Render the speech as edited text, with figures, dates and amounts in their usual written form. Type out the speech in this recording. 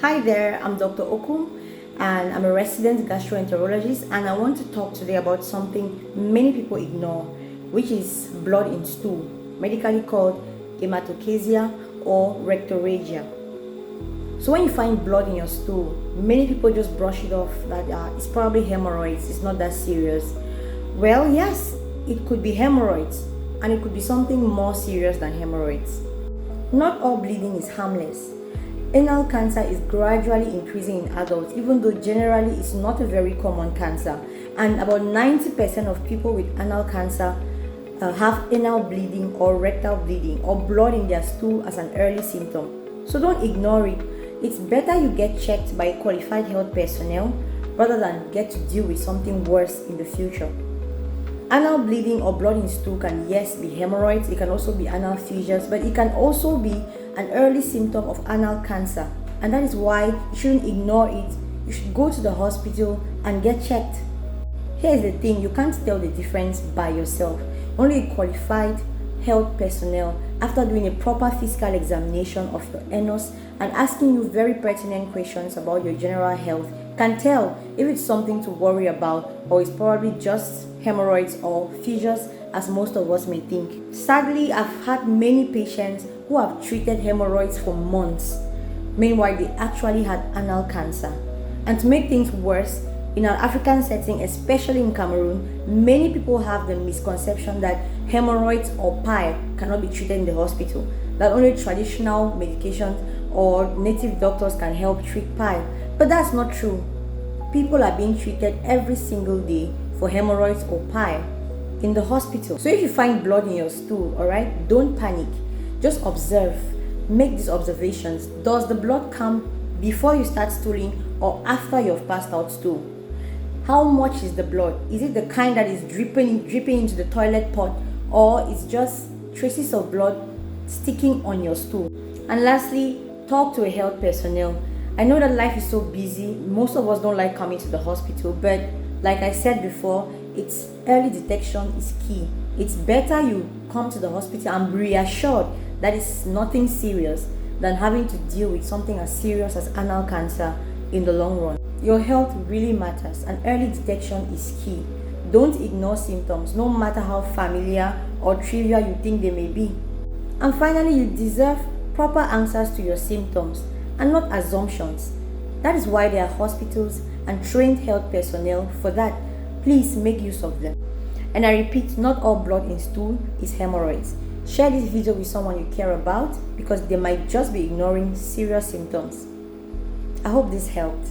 Hi there, I'm Dr. Okum and I'm a resident gastroenterologist, and I want to talk today about something many people ignore, which is blood in stool, medically called Hematochezia or Rectal. So when you find blood in your stool, many people just brush it off that it's probably hemorrhoids, it's not that serious. Well, yes, it could be hemorrhoids, and it could be something more serious than hemorrhoids. Not all bleeding is harmless. Anal cancer is gradually increasing in adults, even though generally it's not a very common cancer. And about 90% of people with anal cancer have anal bleeding or rectal bleeding or blood in their stool as an early symptom. So don't ignore it. It's better you get checked by qualified health personnel rather than get to deal with something worse in the future. Anal bleeding or blood in stool can, yes, be hemorrhoids. It can also be anal fissures, but it can also be an early symptom of anal cancer, and that is why you shouldn't ignore it. You should go to the hospital and get checked. Here's the thing, you can't tell the difference by yourself. Only a qualified health personnel, after doing a proper physical examination of your anus and asking you very pertinent questions about your general health, can tell if it's something to worry about or it's probably just hemorrhoids or fissures, as most of us may think. Sadly, I've had many patients who have treated hemorrhoids for months. Meanwhile, they actually had anal cancer. And to make things worse, in an African setting, especially in Cameroon, many people have the misconception that hemorrhoids or pie cannot be treated in the hospital, that only traditional medications or native doctors can help treat pie. But that's not true. People are being treated every single day for hemorrhoids or pie in the hospital. So if you find blood in your stool, alright, don't panic. Just observe. Make these observations. Does the blood come before you start stooling or after you've passed out stool? How much is the blood? Is it the kind that is dripping into the toilet pot, or it's just traces of blood sticking on your stool? And lastly, talk to a health personnel. I know that life is so busy. Most of us don't like coming to the hospital, but like I said before, it's early detection is key. It's better you come to the hospital and be reassured that it's nothing serious than having to deal with something as serious as anal cancer in the long run. Your health really matters, and early detection is key. Don't ignore symptoms, no matter how familiar or trivial you think they may be. And finally, you deserve proper answers to your symptoms and not assumptions. That is why there are hospitals and trained health personnel for that. Please make use of them. And I repeat, not all blood in stool is hemorrhoids. Share this video with someone you care about, because they might just be ignoring serious symptoms. I hope this helped.